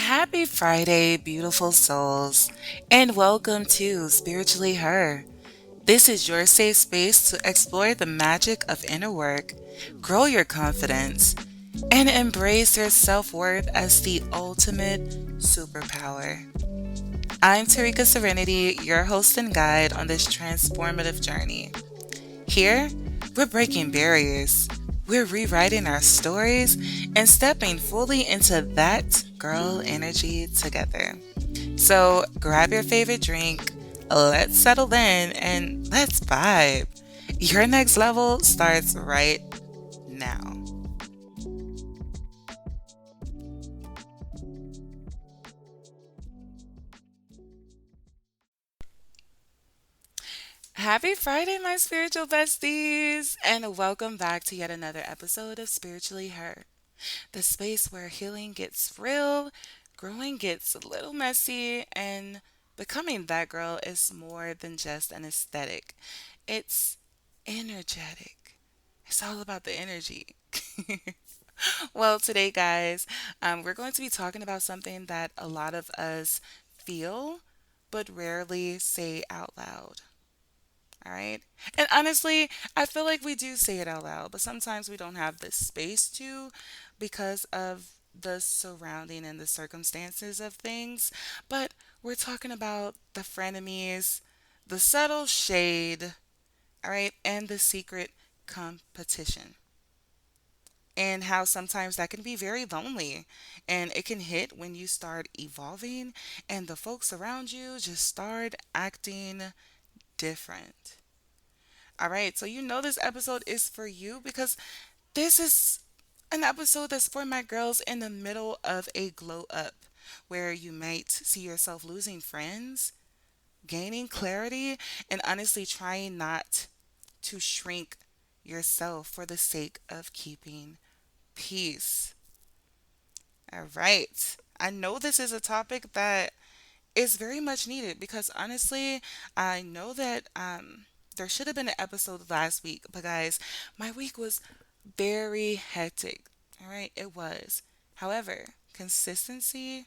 Happy Friday, beautiful souls, and welcome to Spiritually Her. This is your safe space to explore the magic of inner work, grow your confidence, and embrace your self worth as the ultimate superpower. I'm Terrika-Surrenity, your host and guide on this transformative journey. Here, we're breaking barriers, we're rewriting our stories, and stepping fully into that girl energy together. So grab your favorite drink, let's settle in, and let's vibe. Your next level starts right now. Happy Friday, my spiritual besties, and welcome back to yet another episode of Spiritually Her, the space where healing gets real, growing gets a little messy, and becoming that girl is more than just an aesthetic. It's energetic. It's all about the energy. Well, today, guys, we're going to be talking about something that a lot of us feel but rarely say out loud. All right. And honestly, I feel like we do say it out loud, but sometimes we don't have the space to because of the surrounding and the circumstances of things. But we're talking about the frenemies, the subtle shade, all right, and the secret competition. And how sometimes that can be very lonely. And it can hit when you start evolving and the folks around you just start acting different. All right, so you know this episode is for you because this is an episode that's for my girls in the middle of a glow up where you might see yourself losing friends, gaining clarity, and honestly trying not to shrink yourself for the sake of keeping peace. All right. I know this is a topic that is very much needed because honestly, I know that there should have been an episode last week, but guys, my week was very hectic. All right, it was. However, consistency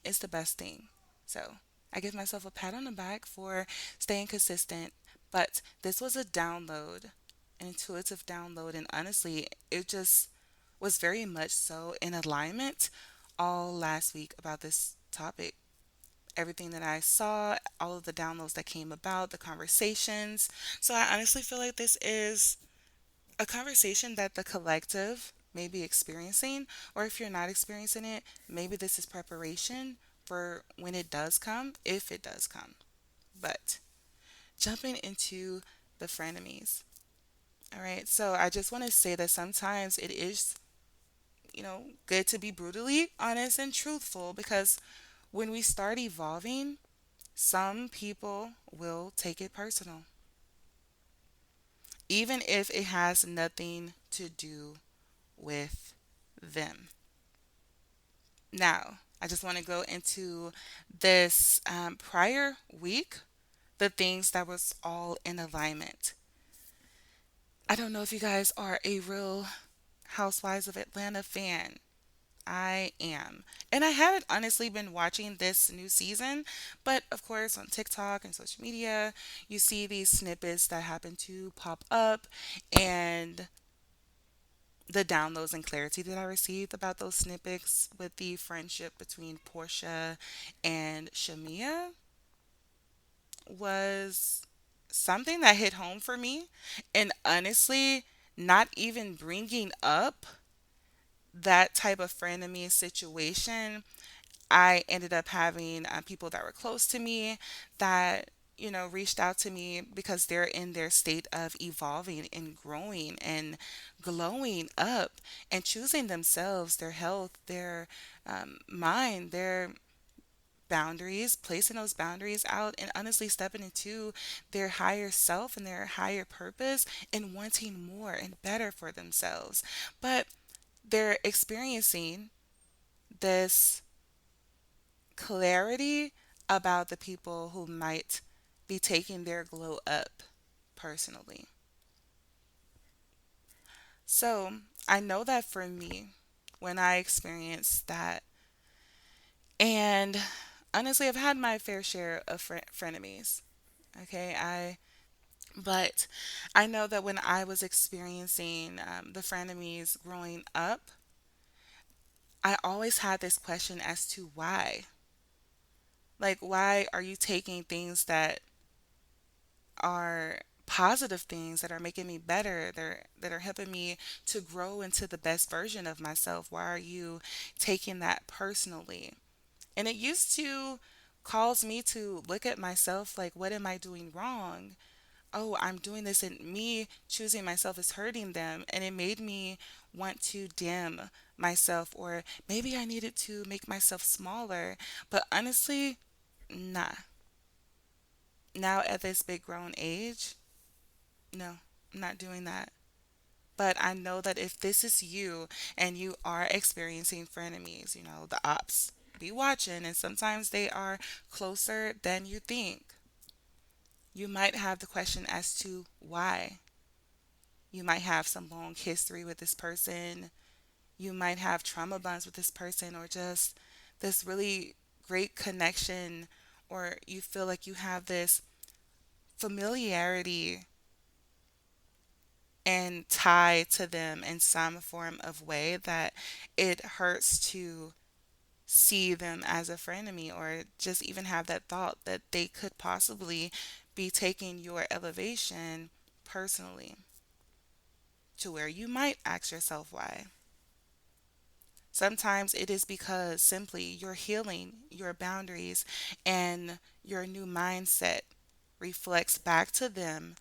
is the best thing. So I give myself a pat on the back for staying consistent. But this was a download, an intuitive download, and honestly, it just was very much so in alignment all last week about this topic. Everything that I saw, all of the downloads that came about, the conversations. So I honestly feel like this is a conversation that the collective may be experiencing, or if you're not experiencing it, maybe this is preparation for when it does come, if it does come. But jumping into the frenemies. All right, so I just want to say that sometimes it is, good to be brutally honest and truthful because when we start evolving, some people will take it personal, even if it has nothing to do with them. Now, I just want to go into this prior week, the things that was all in alignment. I don't know if you guys are a real Housewives of Atlanta fan. I am. And I haven't honestly been watching this new season, but of course, on TikTok and social media, you see these snippets that happen to pop up, and the downloads and clarity that I received about those snippets with the friendship between Portia and Shamia was something that hit home for me. And honestly, not even bringing up that type of frenemy situation, I ended up having people that were close to me that, reached out to me because they're in their state of evolving and growing and glowing up and choosing themselves, their health, their mind, their boundaries, placing those boundaries out, and honestly stepping into their higher self and their higher purpose and wanting more and better for themselves. But they're experiencing this clarity about the people who might be taking their glow up personally. So I know that for me, when I experienced that, And honestly, I've had my fair share of frenemies. Okay, but I know that when I was experiencing the frenemies growing up, I always had this question as to why. Like, why are you taking things that are positive things that are making me better, that are helping me to grow into the best version of myself? Why are you taking that personally? And it used to cause me to look at myself like, what am I doing wrong? Oh, I'm doing this, and me choosing myself is hurting them. And it made me want to dim myself, or maybe I needed to make myself smaller. But honestly, nah. Now at this big grown age, no, I'm not doing that. But I know that if this is you and you are experiencing frenemies, the ops, be watching, and sometimes they are closer than you think. You might have the question as to why. You might have some long history with this person. You might have trauma bonds with this person, or just this really great connection, or you feel like you have this familiarity and tie to them in some form of way that it hurts to see them as a frenemy, or just even have that thought that they could possibly be taking your elevation personally, to where you might ask yourself why. Sometimes it is because simply you're healing your boundaries, and your new mindset reflects back to them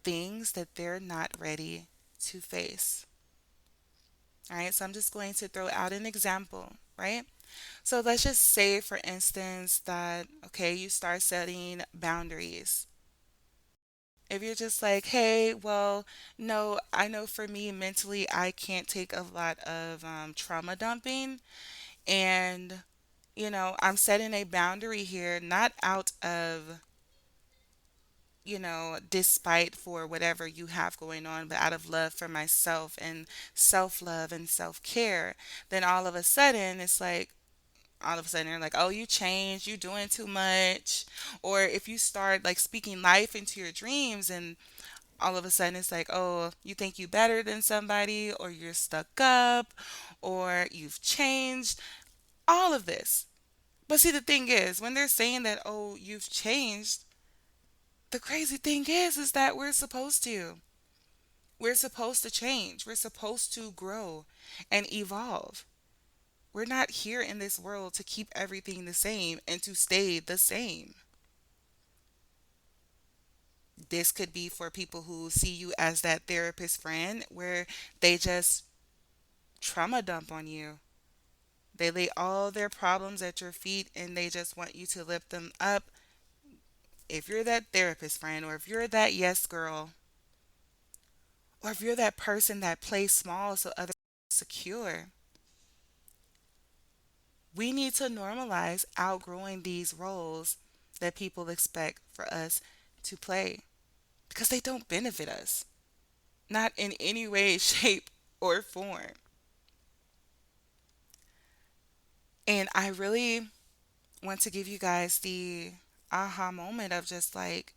things that they're not ready to face. All right, so I'm just going to throw out an example, right? So let's just say, for instance, that, okay, you start setting boundaries. If you're just like, hey, well, no, I know for me mentally, I can't take a lot of trauma dumping. And, I'm setting a boundary here, not out of, despite for whatever you have going on, but out of love for myself and self love and self care. Then all of a sudden you're like, oh, you changed, you doing too much. Or if you start like speaking life into your dreams, and all of a sudden it's like, oh, you think you better than somebody, or you're stuck up, or you've changed, all of this. But see, the thing is, when they're saying that, oh, you've changed, the crazy thing is that we're supposed to change, we're supposed to grow and evolve. We're not here in this world to keep everything the same and to stay the same. This could be for people who see you as that therapist friend, where they just trauma dump on you. They lay all their problems at your feet, and they just want you to lift them up. If you're that therapist friend, or if you're that yes girl, or if you're that person that plays small so others feel secure, we need to normalize outgrowing these roles that people expect for us to play, because they don't benefit us, not in any way, shape, or form. And I really want to give you guys the aha moment of just like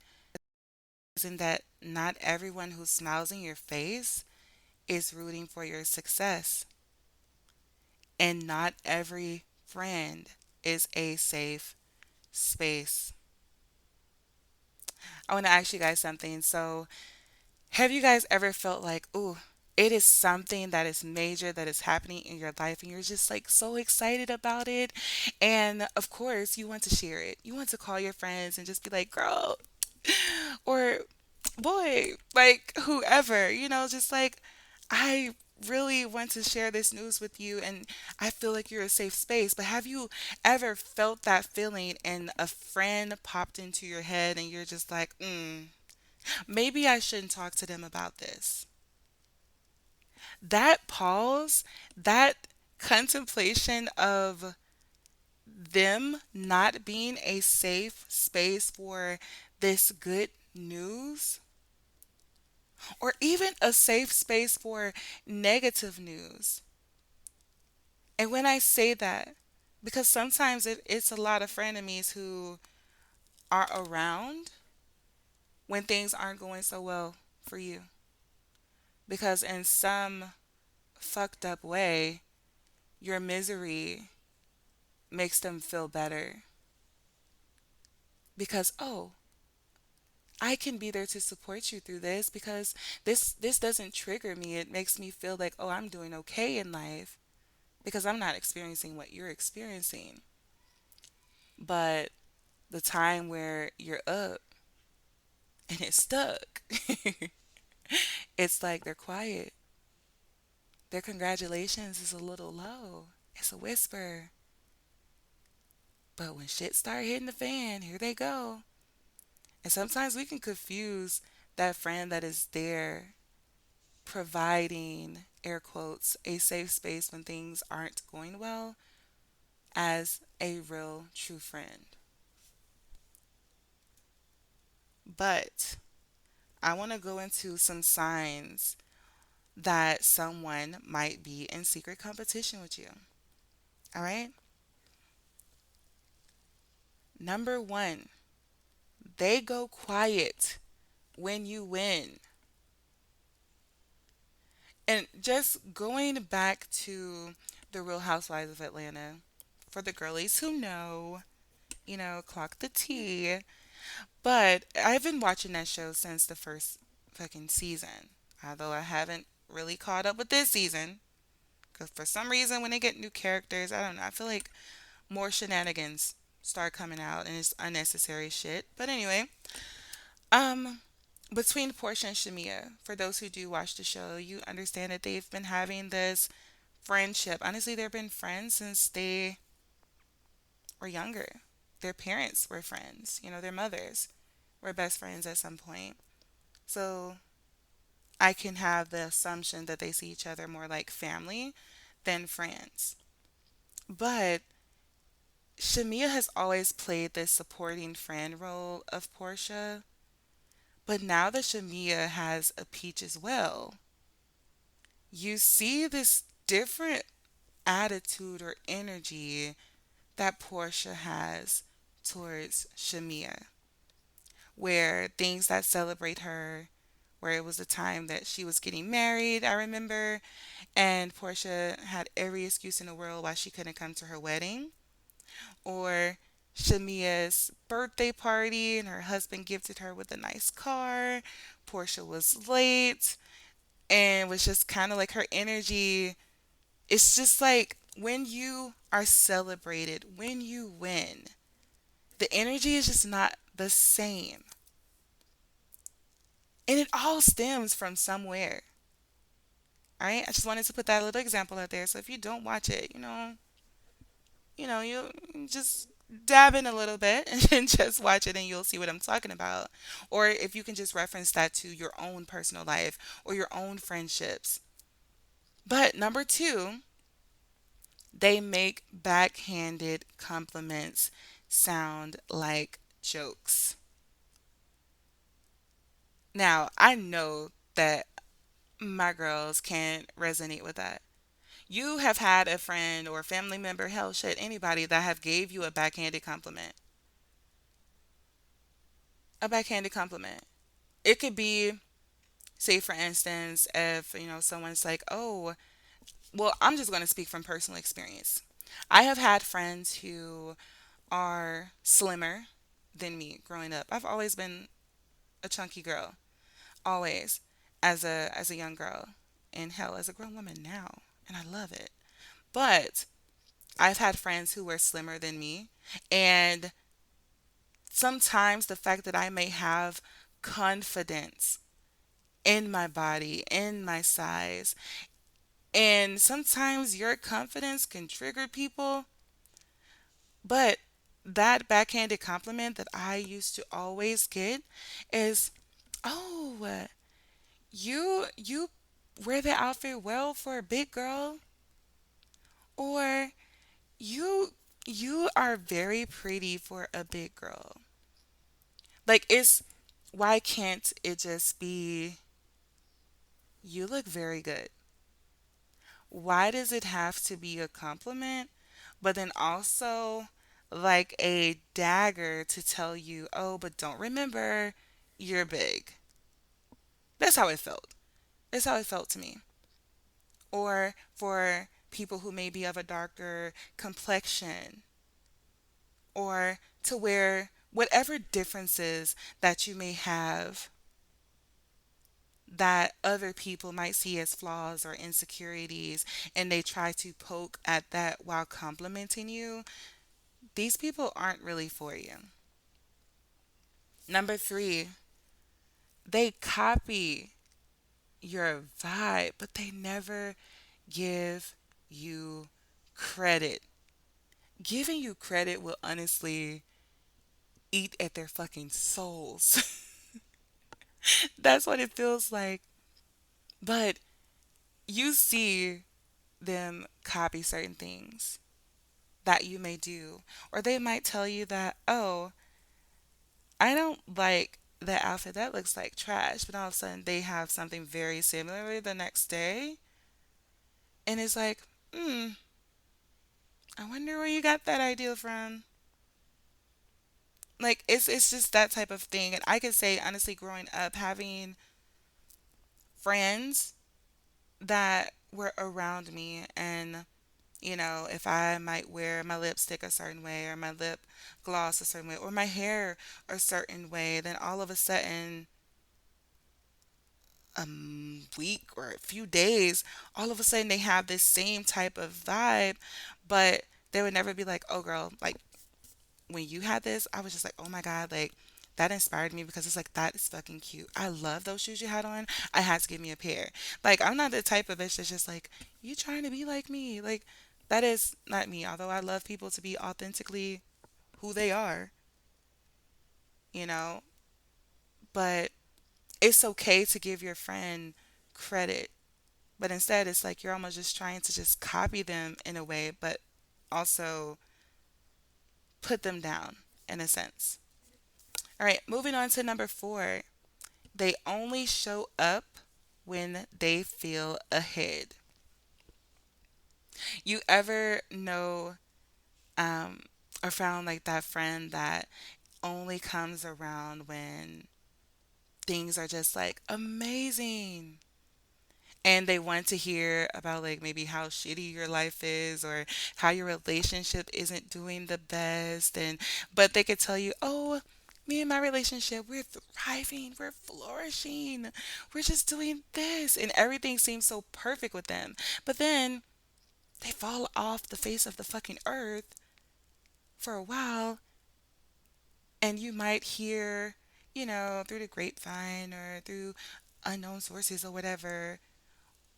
realizing that not everyone who smiles in your face is rooting for your success, and not every friend is a safe space. I want to ask you guys something. So, have you guys ever felt like, ooh, it is something that is major that is happening in your life, and you're just like so excited about it? And of course, you want to share it. You want to call your friends and just be like, girl, or boy, like whoever, just like, I really want to share this news with you, and I feel like you're a safe space. But have you ever felt that feeling, and a friend popped into your head, and you're just like, maybe I shouldn't talk to them about this? That pause, that contemplation of them not being a safe space for this good news, or even a safe space for negative news. And when I say that, Because sometimes it's a lot of frenemies who are around when things aren't going so well for you. Because in some fucked up way, your misery makes them feel better. Because, oh, I can be there to support you through this because this doesn't trigger me. It makes me feel like, oh, I'm doing okay in life because I'm not experiencing what you're experiencing. But the time where you're up and it's stuck, it's like they're quiet. Their congratulations is a little low. It's a whisper. But when shit start hitting the fan, here they go. And sometimes we can confuse that friend that is there providing, air quotes, a safe space when things aren't going well as a real true friend. But I want to go into some signs that someone might be in secret competition with you. All right? Number one, they go quiet when you win. And just going back to the Real Housewives of Atlanta, for the girlies who know, clock the T. But I've been watching that show since the first fucking season. Although I haven't really caught up with this season. Because for some reason, when they get new characters, I don't know. I feel like more shenanigans start coming out and it's unnecessary shit. But anyway, um, between Portia and Shamia, for those who do watch the show, you understand that they've been having this friendship. Honestly, they've been friends since they were younger. Their parents were friends, their mothers were best friends at some point. So I can have the assumption that they see each other more like family than friends. But Shamia has always played this supporting friend role of Portia. But now that Shamia has a Peach as well, you see this different attitude or energy that Portia has towards Shamia, where things that celebrate her, where it was the time that she was getting married, I remember, and Portia had every excuse in the world why she couldn't come to her wedding, or Shamia's birthday party and her husband gifted her with a nice car. Portia was late and was just kind of like her energy. It's just like when you are celebrated, when you win, the energy is just not the same. And it all stems from somewhere. All right? I just wanted to put that little example out there. So if you don't watch it, you just dab in a little bit and just watch it and you'll see what I'm talking about. Or if you can just reference that to your own personal life or your own friendships. But number two, they make backhanded compliments sound like jokes. Now, I know that my girls can't resonate with that. You have had a friend or family member, hell shit, anybody that have gave you a backhanded compliment. A backhanded compliment. It could be, say for instance, if someone's like, "Oh, well, I'm just going to speak from personal experience. I have had friends who are slimmer than me growing up. I've always been a chunky girl, always, as a young girl, and hell, as a grown woman now, and I love it. But I've had friends who were slimmer than me, and sometimes the fact that I may have confidence in my body, in my size, and sometimes your confidence can trigger people, but that backhanded compliment that I used to always get is, "Oh, you wear the outfit well for a big girl," or you are very pretty for a big girl. Like it's why can't it just be you look very good? Why does it have to be a compliment but then also like a dagger to tell you, oh, but don't remember, you're big. That's how it felt. That's how it felt to me. Or for people who may be of a darker complexion, or to where whatever differences that you may have that other people might see as flaws or insecurities, and they try to poke at that while complimenting you, these people aren't really for you. Number three, they copy your vibe, but they never give you credit. Giving you credit will honestly eat at their fucking souls. That's what it feels like. But you see them copy certain things that you may do, or they might tell you that, oh, I don't like that outfit. That looks like trash. But all of a sudden, they have something very similar the next day. And it's like, hmm, I wonder where you got that idea from. Like, it's just that type of thing. And I could say, honestly, growing up, having friends that were around me, and if I might wear my lipstick a certain way, or my lip gloss a certain way, or my hair a certain way, then all of a sudden, a week or a few days, all of a sudden they have this same type of vibe, but they would never be like, oh girl, like when you had this, I was just like, oh my God, like that inspired me because it's like, that is fucking cute. I love those shoes you had on. I had to give me a pair. Like, I'm not the type of bitch that's just like, you trying to be like me. Like, that is not me. Although I love people to be authentically who they are, you know, but it's okay to give your friend credit. But instead, it's like you're almost just trying to just copy them in a way, but also put them down in a sense. All right, moving on to number four. They only show up when they feel ahead. You ever know or found like that friend that only comes around when things are just like amazing? And they want to hear about like maybe how shitty your life is, or how your relationship isn't doing the best, and but they could tell you, oh, me and my relationship, we're thriving, we're flourishing, we're just doing this, and everything seems so perfect with them. But then they fall off the face of the fucking earth for a while, and you might hear, through the grapevine or through unknown sources or whatever,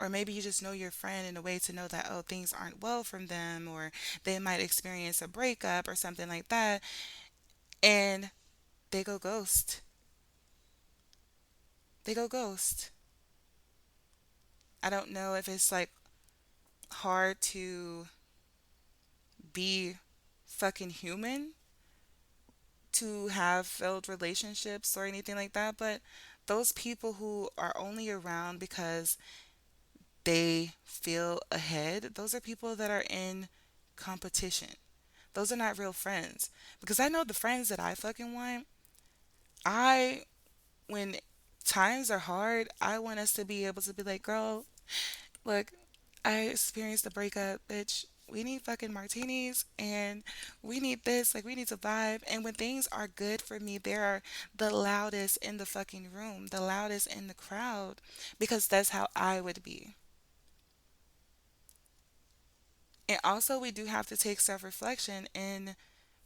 or maybe you just know your friend in a way to know that, oh, things aren't well from them, or they might experience a breakup or something like that, and they go ghost. They go ghost. I don't know if it's like hard to be fucking human to have failed relationships or anything like that, but those people who are only around because they feel ahead, those are people that are in competition. Those are not real friends. Because I know the friends that I fucking want, I, when times are hard, I want us to be able to be like, girl, look, I experienced a breakup, bitch. We need fucking martinis, and we need this, like we need to vibe. And when things are good for me, they are the loudest in the fucking room, the loudest in the crowd, because that's how I would be. And also, we do have to take self reflection and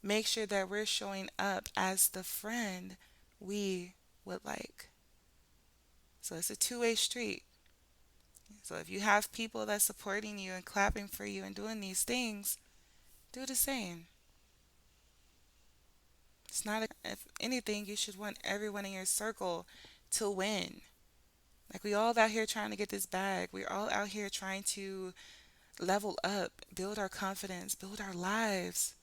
make sure that we're showing up as the friend we would like. So it's a two-way street. So if you have people that's supporting you and clapping for you and doing these things, do the same. It's not a, if anything, you should want everyone in your circle to win. Like, we all out here trying to get this bag. We're all out here trying to level up, build our confidence, build our lives,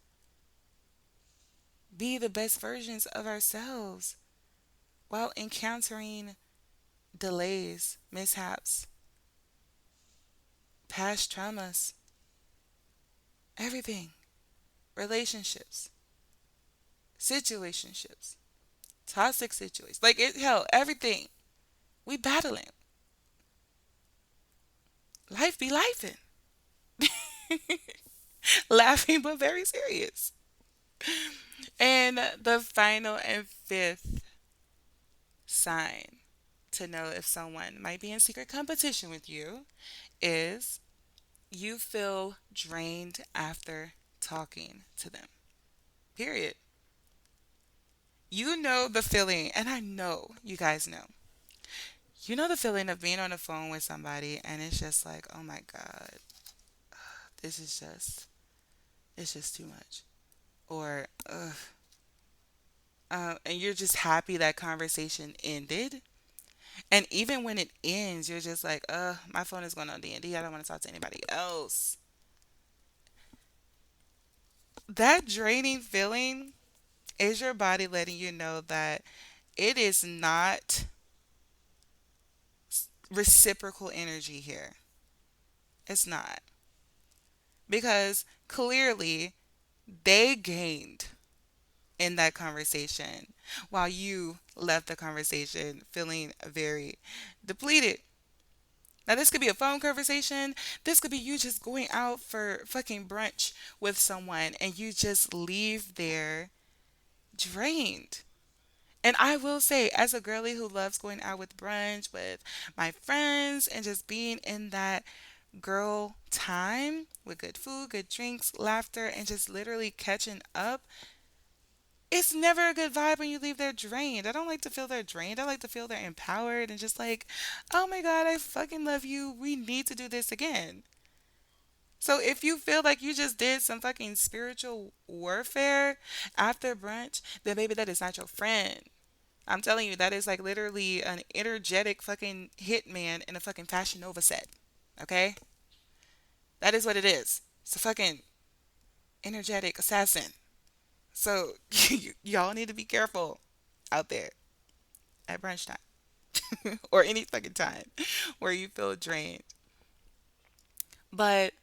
be the best versions of ourselves while encountering delays, mishaps, past traumas, everything. relationships, situationships, toxic situations. Like it, hell, everything. We battling. Life be lifing. Laughing but very serious. And the final and fifth sign to know if someone might be in secret competition with you is you feel drained after talking to them. Period. You know the feeling, and I know you guys know. You know the feeling of being on the phone with somebody and it's just like, oh my God, this is just, it's just too much. Or, ugh. And you're just happy that conversation ended. And even when it ends, you're just like, my phone is going on D&D. I don't want to talk to anybody else. That draining feeling is your body letting you know that it is not reciprocal energy here. It's not. Because clearly they gained in that conversation while you left the conversation feeling very depleted. Now, this could be a phone conversation. This could be you just going out for fucking brunch with someone and you just leave there drained. And I will say, as a girly who loves going out with brunch with my friends and just being in that girl time with good food, good drinks, laughter, and just literally catching up, it's never a good vibe when you leave there drained. I don't like to feel they're drained. I like to feel they're empowered and just like, oh my God, I fucking love you. We need to do this again. So if you feel like you just did some fucking spiritual warfare after brunch, then maybe that is not your friend. I'm telling you, that is like literally an energetic fucking hitman in a fucking Fashion Nova set. Okay? That is what it is. It's a fucking energetic assassin. So y'all need to be careful out there at brunch time or any fucking time where you feel drained. But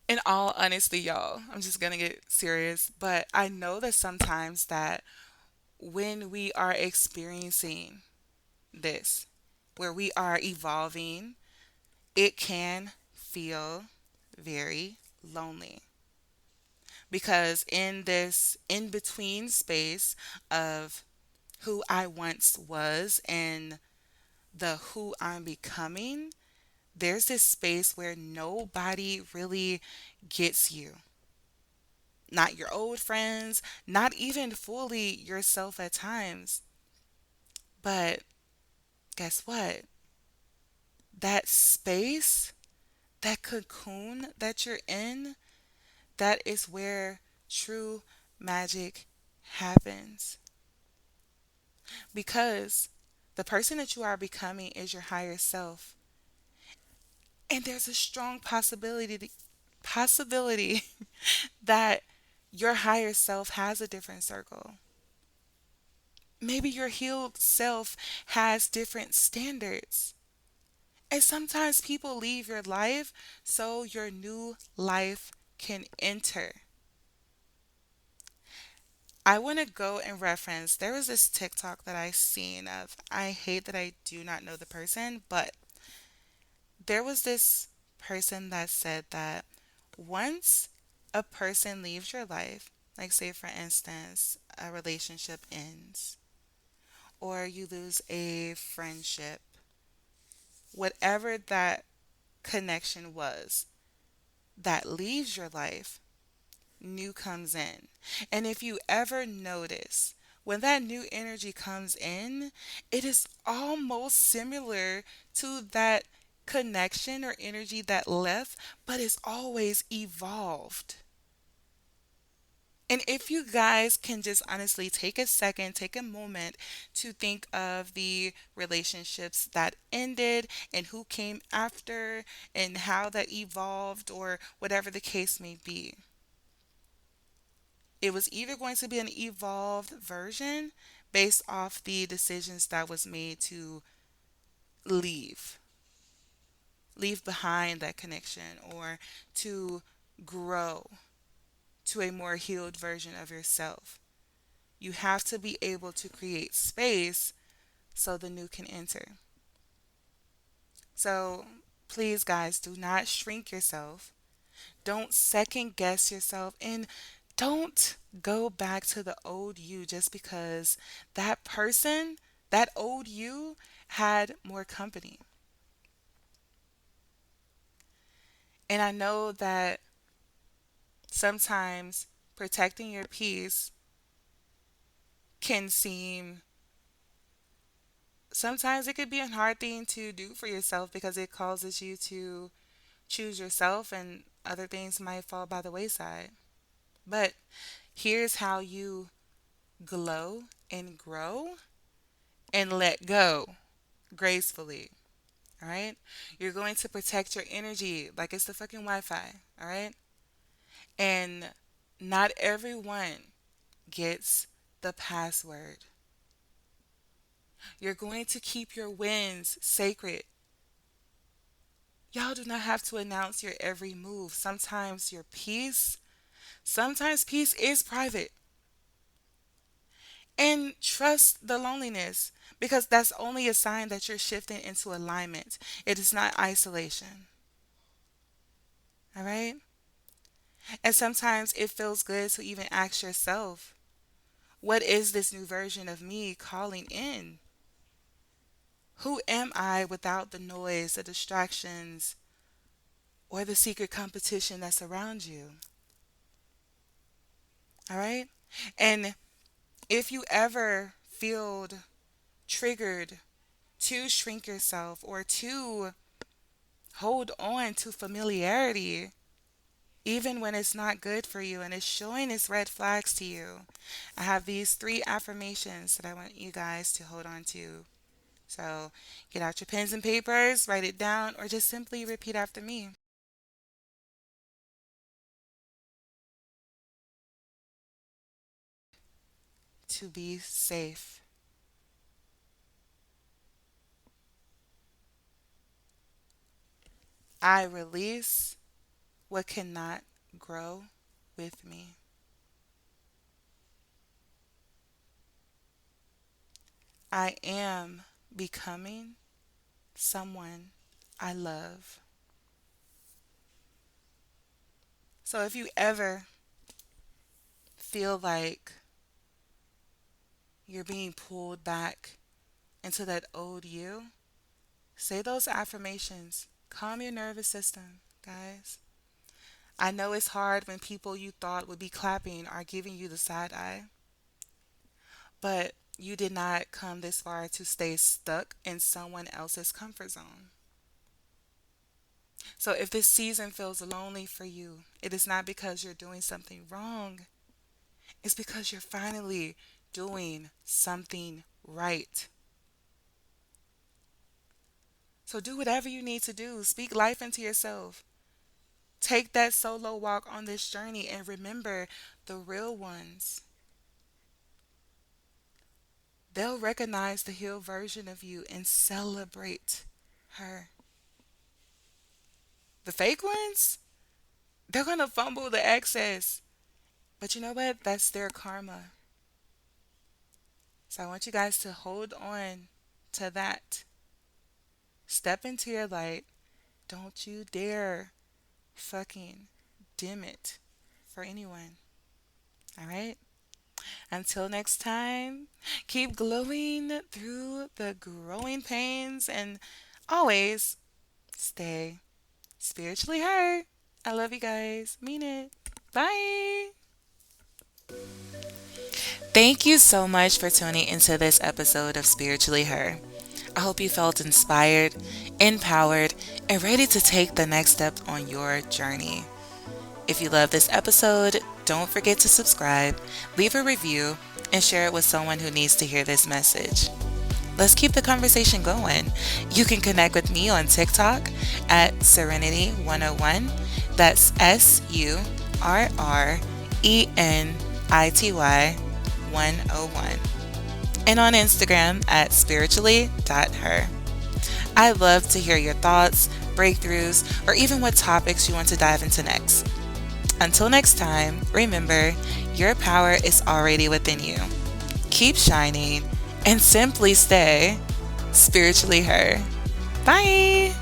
in all honesty, y'all, I'm just gonna get serious. But I know that sometimes that when we are experiencing this, where we are evolving, it can feel very lonely. Because in this in between space of who I once was and the who I'm becoming, there's this space where nobody really gets you. Not your old friends, not even fully yourself at times. But guess what? That space, that cocoon that you're in, that is where true magic happens. Because the person that you are becoming is your higher self. And there's a strong possibility that your higher self has a different circle. Maybe your healed self has different standards. And sometimes people leave your life so your new life can enter. I want to go and reference. There was this TikTok that I seen of. I hate that I do not know the person, but there was this person that said that once a person leaves your life, like say for instance, a relationship ends or you lose a friendship, whatever that connection was that leaves your life, new comes in. And if you ever notice, when that new energy comes in, it is almost similar to that connection or energy that left, but it's always evolved. And if you guys can just honestly take a second, take a moment to think of the relationships that ended and who came after and how that evolved or whatever the case may be. It was either going to be an evolved version based off the decisions that was made to leave, leave behind that connection or to grow. to a more healed version of yourself. You have to be able to create space so the new can enter. So please, guys, do not shrink yourself. Don't second guess yourself. And don't go back to the old you just because that person, that old you, had more company. And I know that sometimes protecting your peace can seem, sometimes it could be a hard thing to do for yourself because it causes you to choose yourself and other things might fall by the wayside. But here's how you glow and grow and let go gracefully. All right? You're going to protect your energy like it's the fucking Wi Fi. All right? And not everyone gets the password. You're going to keep your wins sacred. Y'all do not have to announce your every move. Sometimes peace is private. And trust the loneliness because that's only a sign that you're shifting into alignment. It is not isolation. All right? And sometimes it feels good to even ask yourself, what is this new version of me calling in? Who am I without the noise, the distractions, or the secret competition that's around you? All right? And if you ever feel triggered to shrink yourself or to hold on to familiarity, even when it's not good for you and it's showing its red flags to you, I have these 3 affirmations that I want you guys to hold on to. So get out your pens and papers, write it down, or just simply repeat after me. To be safe. I release what cannot grow with me. I am becoming someone I love. So if you ever feel like you're being pulled back into that old you, say those affirmations. Calm your nervous system, guys. I know it's hard when people you thought would be clapping are giving you the side eye, but you did not come this far to stay stuck in someone else's comfort zone. So if this season feels lonely for you, it is not because you're doing something wrong. It's because you're finally doing something right. So do whatever you need to do. Speak life into yourself. Take that solo walk on this journey and remember the real ones. They'll recognize the healed version of you and celebrate her. The fake ones, they're going to fumble the excess. But you know what? That's their karma. So I want you guys to hold on to that. Step into your light. Don't you dare fucking dim it for anyone. All right? Until next time, keep glowing through the growing pains and always stay spiritually hurt. I love you guys. Mean it. Bye. Thank you so much for tuning into this episode of Spiritually Her. I hope you felt inspired, empowered, and ready to take the next step on your journey. If you love this episode, don't forget to subscribe, leave a review, and share it with someone who needs to hear this message. Let's keep the conversation going. You can connect with me on TikTok at Serenity 101. That's SURRENITY 101. And on Instagram at spiritually.her. I'd love to hear your thoughts, breakthroughs, or even what topics you want to dive into next. Until next time, remember, your power is already within you. Keep shining and simply stay spiritually her. Bye.